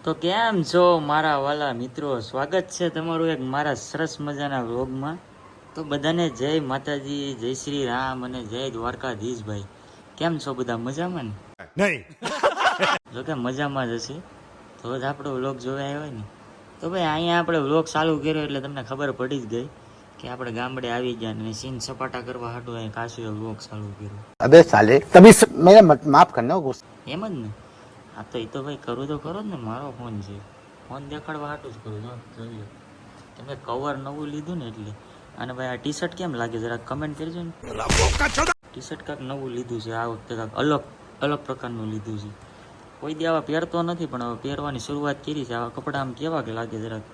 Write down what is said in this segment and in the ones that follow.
તો કેમ છો મારા વાલા મિત્રો, સ્વાગત છે તમારું એક મારા સરસ મજાના વ્લોગમાં। તો બધાને જય માતાજી, જય શ્રી રામ અને જય દ્વારકાધીશ। ભાઈ કેમ છો બધા, મજામાં ને? નહીં જો કે મજામાં જ હશે તો જ આપણો વ્લોગ જોવા આવ્યો ને। તો ભાઈ અહીંયા આપણે વ્લોગ ચાલુ કર્યો એટલે તમને ખબર પડી જ ગઈ કે આપણે ગામડે આવી ગયા ને સીન સપાટા કરવા હાટું અહીં કાશીએ વ્લોગ ચાલુ કર્યો। अबे साले तभी मेरा माफ करना गुस्सा એમ જ ને, હા તો એ તો ભાઈ કરું તો ખરો જ ને, મારો ફોન છે, ફોન દેખાડવા હાટું જ કરું। જોઈ લો તમે કવર નવું લીધું ને એટલે। અને ભાઈ આ ટી શર્ટ કેમ લાગે જરા કમેન્ટ કરજો ને। ટી શર્ટ કાંક નવું લીધું છે આ વખતે, કાંક અલગ પ્રકારનું લીધું છે। કોઈ દી આવા પહેરતો નથી પણ હવે પહેરવાની શરૂઆત કરી છે। આવા કપડાં આમ કેવા લાગે જરાક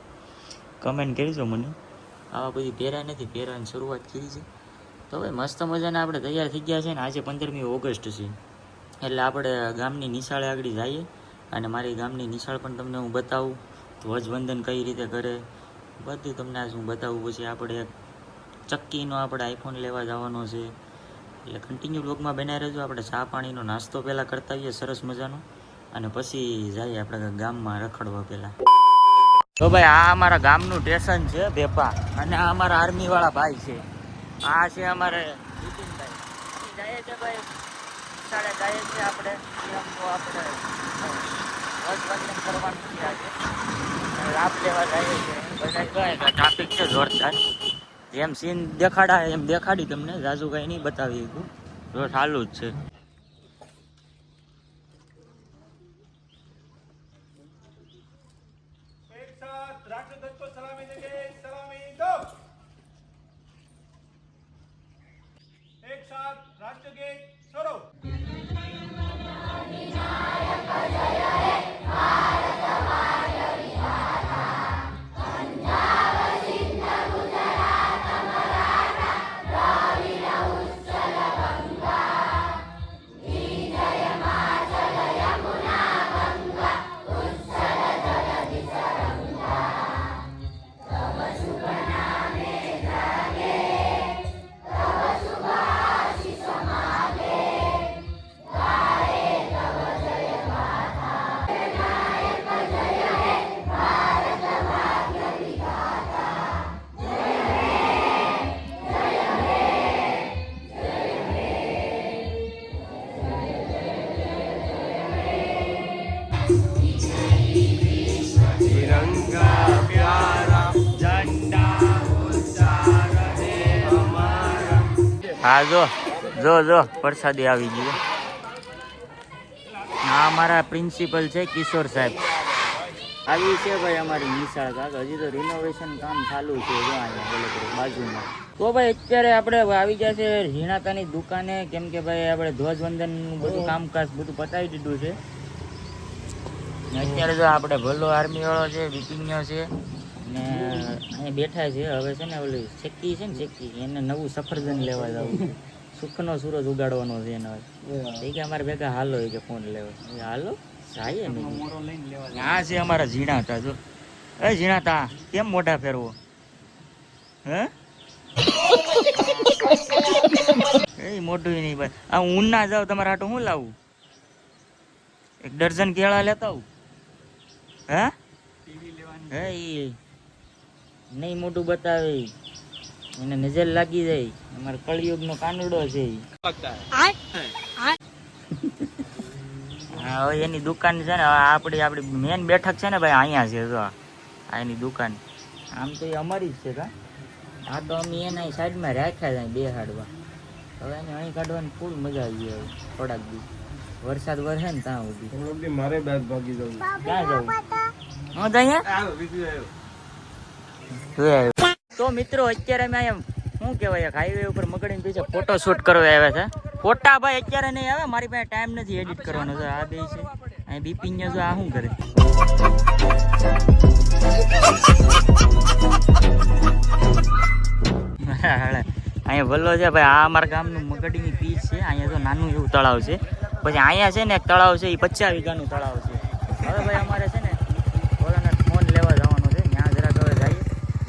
કમેન્ટ કરજો મને। આવા બધી પહેર્યા નથી, પહેરવાની શરૂઆત કરી છે। તો ભાઈ મસ્ત મજાના આપણે તૈયાર થઈ ગયા છે ને। આજે 15મી ઓગસ્ટ છે એટલે આપણે ગામની નિશાળે આગળ જઈએ અને મારી ગામની નિશાળ પણ તમને હું બતાવું, ધ્વજવંદન કઈ રીતે કરે બધું તમને આજ હું બતાવું। પછી આપણે એક ચક્કીનો આપણે આઈફોન લેવા જવાનો છે એટલે કન્ટિન્યુ બ્લોગમાં બનાવી રહેજો। આપણે ચા પાણીનો નાસ્તો પહેલાં કરતા આવીએ સરસ મજાનો અને પછી જઈએ આપણે ગામમાં રખડવા પહેલાં। તો ભાઈ આ અમારા ગામનું સ્ટેશન છે બેપા, અને આ અમારા આર્મીવાળા ભાઈ છે। આ છે અમારે નીતિનભાઈ, જાય છે ભાઈ નિશાળે જાય છે આપણે ધ્વજવંદન કરવાનું છે આજે, લાભ લેવા જાય છે બધા। ટ્રાફિક છે જોરદાર, જેમ સીન દેખાડા એમ દેખાડી તમને, જાજુ કઈ નહીં બતાવી શકું, જો ચાલુ જ છે। હા જો જો જો પ્રસાદી આવી ગઈ। આ અમારા પ્રિન્સિપલ છે કિશોર સાહેબ, આવી છે ભાઈ અમારી નિશાળ કાક। હજી તો રિનોવેશન કામ ચાલુ છે જો અહીંયા બોલે બાજુમાં। તો ભાઈ અત્યારે આપણે આવી ગયા છે ઝીણાતાની દુકાને, કેમ કે ભાઈ આપણે ધ્વજવંદનનું બધું કામકાજ બધું પતાવી દીધું છે। અત્યારે જો આપણે ભલો આર્મી વાળો છે, બિપિનનો છે ને અહીંયા બેઠા છે। હવે છે ને ઓલી ચેક્કી છે ને ચેક્કી, એને નવું સફરજન લેવા જવું છે, સુખનો સૂરજ ઉગાડવાનો છે એને। એ કે અમારે ભેગા હાલો એ કે ફોન લેવા, હાલો જાય ને। આ છે અમારા ઝીણાતા, જો એ ઝીણાતા કેમ મોઢા ફેરવો હે? એ મોઢું નહીં ભાઈ, આ ઊન ના જાવ તમારે હાટું શું લાવું? 1 ડઝન કેળા લેતા આવું હે? હે નહીં મોટું બતાવે, એને નજર લાગી જાય, અમારે કળિયુગ નો કાનુડો છે। હા એની દુકાન છે ને, આપણી મેન બેઠક છે ને ભાઈ અહીંયા છે જો આ એની દુકાન। આમ તો એ અમારી જ છે કા, આ તો અમે એના સાઈડમાં રાખ્યા જાય બેહાડવા। હવે એને અહીં કાઢવાની ફૂલ મજા આવી જાય થોડાક દી, વરસાદ વરસે ને ત્યાં સુધી મારે બાદ ભાગી જવું। ક્યાં જવું? હું તો અહીંયા તો મિત્રો અત્યારે અમે અહીંયા શું કહેવાય હાઈવે ઉપર મગડીને પીછે ફોટો શૂટ કરવા આવ્યા છે। ફોટા ભાઈ અત્યારે નહીં આવે, મારી પાસે ટાઈમ નથી એડિટ કરવાનો છે। આ બે છે અહીં બિપિન જો આ શું કરે અહીંયા ભલો છે ભાઈ। આ અમારા ગામનું મગડીની પીચ છે, અહીંયા તો નાનું એવું તળાવ છે। પછી અહીંયા છે ને એક તળાવ છે, એ 50 વીઘાનું તળાવ છે। હવે ભાઈ અમારે છે ને ઓલાને ફોન લેવા જવાનો છે, ત્યાં જરાક હવે જઈએ।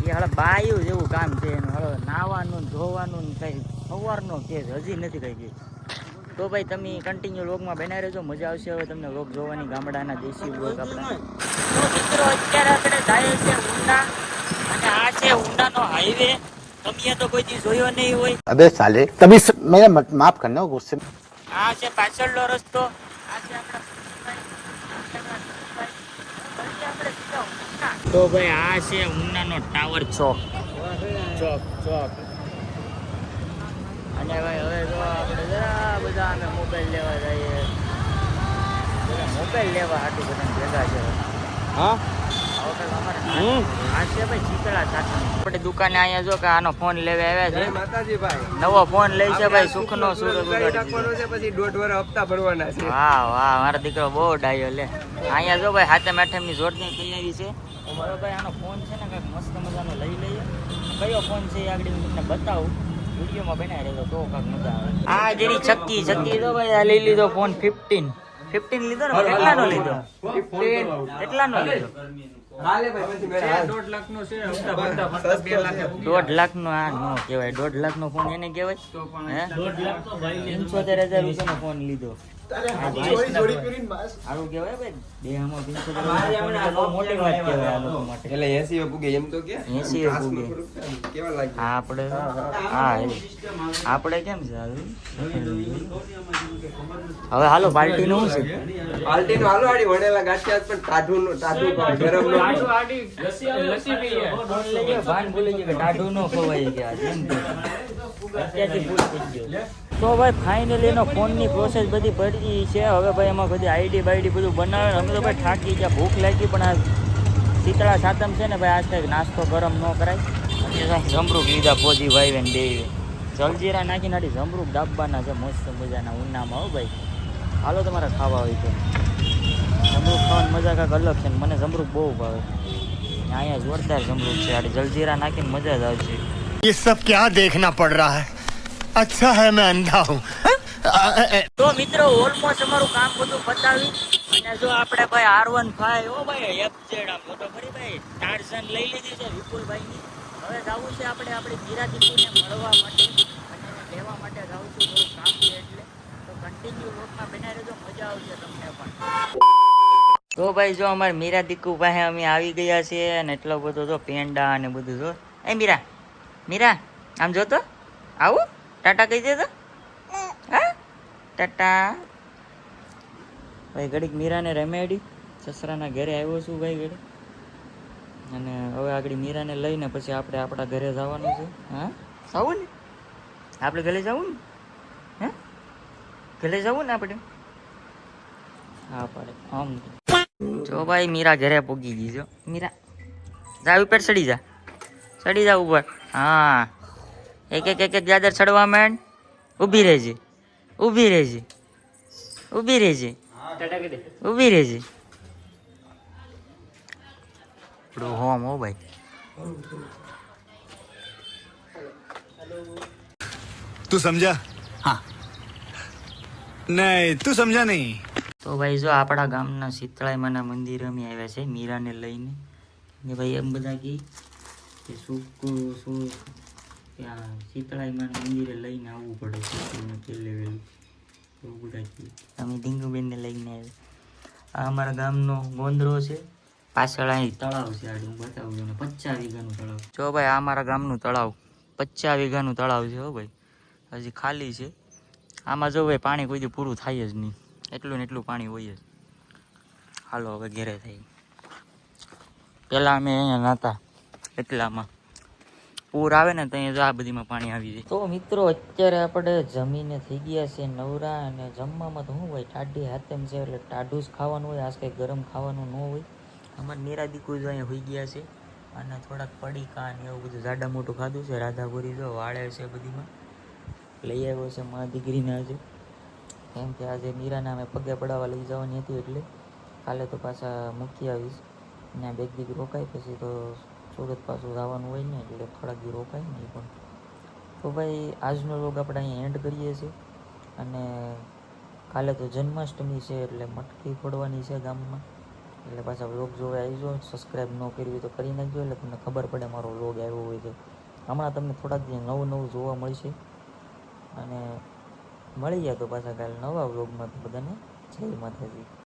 એ હવે બાયું જેવું કામ છે એનું, હવે નાવાનું ધોવાનું કઈ સવારનો કેસ હજી નથી કઈ ગઈ। તો ભાઈ તમે કન્ટિન્યુ વ્લોગમાં બનાવી રહેજો, મજા આવશે હવે તમને વ્લોગ જોવાની, ગામડાના દેશી વ્લોગ આપણા. તો મિત્રો અત્યારે આપણે જાય છે ઊંડા, અને આ છે ઊંડાનો હાઈવે. તમે તો કોઈ દી જોયો નહીં હોય. अबे साले तभी मेरा माफ करना गुस्से में. આ છે પાછળનો રસ્તો, આ છે આપણા તો ભાઈ આ છે ઉનાનો ટાવર ચોક. અને ભાઈ હવે જો આપણે જરા બધા અમે મોબાઈલ લેવા જઈએ, બધા મોબાઈલ લેવા હાટું બધા ભેગા છે. हाँ આ છે ભાઈ ચીતળા સાથે આપણે દુકાને અહીંયા જો કે આનો ફોન લેવા આવ્યા છે. માતાજી ભાઈ નવો ફોન લઈ છે ભાઈ, સુખનો સુરત ઉગાડી નાખવાનો છે, પછી 1.5 વર્ષ હપ્તા ભરવાના છે. વાહ વાહ, મારો દીકરો બહુ ડાયો લે. અહીંયા જો ભાઈ હાથે મેઠમની જોડની તૈયારી છે. મારો ભાઈ આનો ફોન છે ને કાંઈક મસ્ત મજાનો લઈ લઈએ. કયો ફોન છે એ આગળ હું તમને બતાવું, વિડીયોમાં બનાવી રહેજો તો કાંઈક મજા આવે. આ જેની ચક્કી જો ભાઈ, આ લઈ લીધો ફોન 15 લીધો ને. કેટલાનો લીધો? 15 કેટલાનો લીધો? હાલે ભાઈ, પછી મેરા 1.5 લાખનો છે, હપ્તા ભરતા 2 લાખ. 1.5 લાખનો આ નો કહેવાય, 1.5 લાખનો ફોન એને કહેવાય. હે 75,000 રૂપિયાનો ફોન લીધો. સારું કહેવાય ભાઈ, બે આમાં 75,000 બહુ મોટી વાત કહેવાય આ લોકો માટે. એટલે 80 પૂગે એમ તો કે 80 પૂગે. કેવા લાગે હા આપણે કેમ છે હવે હાલો પાર્ટી નું શું છે? પાર્ટી નો હાલો આડી વણેલા ગાંઠિયા પણ ટાઢું ગરમ નો ભાન ભૂલી ગયો કે ટાઢું નો ખવાય કે આ જેમ અત્યારથી ભૂલ થઈ ગયો. તો ભાઈ ફાઇનલી એનો ફોનની પ્રોસેસ બધી પડી છે. હવે ભાઈ એમાં બધી આઈડી બાઈડી બધું બનાવે. અમે તો ભાઈ થાકી ગયા, ભૂખ લાગી, પણ આ શીતળા સાતમ છે ને ભાઈ, આજ કંઈક નાસ્તો ગરમ ન કરાય. અને જમરૂક લીધા પોજી ભાઈ ને બે જલજીરા નાખીને આડી જમરૂક દાબવાના છે મસ્ત મજાના ઉનામાં. હો ભાઈ હાલો તમારે ખાવા હોય તો જમરૂક ખાવાની મજા કાંઈક અલગ છે ને, મને જમરૂક બહુ ભાવે. અહીંયા જોરદાર જમરૂક છે, આડી જલજીરા નાખીને મજા જ આવશે. ये सब क्या देखना पड़ रहा है, अच्छा है मैं अंधा हूँ. તો મિત્રો ઓલમોસ્ટ અમારું કામ બધું પતાવી, અને જો આપણે ભાઈ R15 ઓ ભાઈ એફઝેડ આમ તો ખરી ભાઈ ટાર્ઝન લઈ લીધી છે વિપુલભાઈની. હવે જવું છે આપણે આપણી મીરા દીકરીને મળવા માટે અને લેવા માટે જવું છું, થોડું કામ છે એટલે. તો કન્ટિન્યુ લોકમાં બનાવી રહેજો, મજા આવશે તમને પણ. તો ભાઈ જો અમારે મીરા દીકુ પાસે અમે આવી ગયા છીએ, અને એટલો બધો જો પેંડા અને બધું જો. એ મીરા આમ જો તો આવું ટાટા કહી દે તો. હા ટાટા ભાઈ. ઘડીક મીરાને રમેડી સસરાના ઘરે આવ્યો છું ભાઈ ઘડી, અને હવે આગળ મીરાને લઈને પછી આપણે આપણા ઘરે જવાનું છે. હા આવું ને આપણે ઘરે જવું ને, હે ઘરે જવું ને આપણે. હા પડે આમ જો ભાઈ મીરા ઘરે પૂગી ગઈ. જો મીરા જા ઉપર ચડી જા ઉપર. હા એક દાદર ચડવા માંડ. ઊભી રહેજે હોમ. હો ભાઈ तू समझा? हाँ नहीं तू समझा नहीं. તો ભાઈ જો આપણા ગામના શીતળાઈમાના મંદિર અમે આવ્યા છે મીરાને લઈને. ને ભાઈ એમ બધા કે શું ત્યાં શીતળાઈમાના મંદિરે લઈને આવવું પડે છે પહેલે વહેલું. એવું બધા કે અમે ઢીંગુબેનને લઈને આવ્યા. આ અમારા ગામનો ગોંદરો છે, પાછળ અહીં તળાવ છે. આ હું બતાવું છું ને, 50 વીઘાનું તળાવ. જો ભાઈ આ અમારા ગામનું તળાવ 50 વીઘાનું તળાવ છે. હો ભાઈ હજી ખાલી છે. આમાં જો ભાઈ પાણી કોઈ દી પૂરું થાય જ નહીં, એટલું ને એટલું પાણી હોય જ. હાલો હવે ઘેરે થઈ. પહેલાં અમે અહીંયા નહોતા એટલામાં પૂર આવે ને તો અહીંયા આ બધીમાં પાણી આવી જાય. તો મિત્રો અત્યારે આપણે જમીને થઈ ગયા છે નવરા, અને જમવામાં તો શું હોય, ટાઢી હાથેમ છે એટલે ટાઢું જ ખાવાનું હોય. આજ કંઈ ગરમ ખાવાનું ન હોય. અમારે મીરા દીકુ જો અહીંયા હોઈ ગયા છે, અને થોડાક પડીકા ને એવું બધું જાડા મોટું ખાધું છે. રાધાપુરી જો વાળે છે બધીમાં લઈ આવ્યો છે મારા દીકરીને આજે, કેમ કે આજે મીરાને અમે પગે પડાવવા લઈ જવાની હતી, એટલે કાલે તો પાછા મૂકી આવીશ. ત્યાં બે દીક રોકાય પછી તો સુરત પાછું જવાનું હોય ને, એટલે થોડાક દી રોકાય નહીં પણ. તો ભાઈ આજનો લોગ આપણે અહીંયા એન્ડ કરીએ છીએ, અને કાલે તો જન્માષ્ટમી છે એટલે મટકી ફોડવાની છે ગામમાં, એટલે પાછા વ્લોગ જોવા આવી જાઓ. સબસ્ક્રાઈબ ન કરવી તો કરી નાખજો, એટલે તમને ખબર પડે મારો વ્લોગ આવ્યો હોય તો. હમણાં તમને થોડાક દી નવું જોવા મળશે, અને મળી ગયા તો પાછા કાલે નવા વ્લોગમાં. તો બધાને જય માતાજી.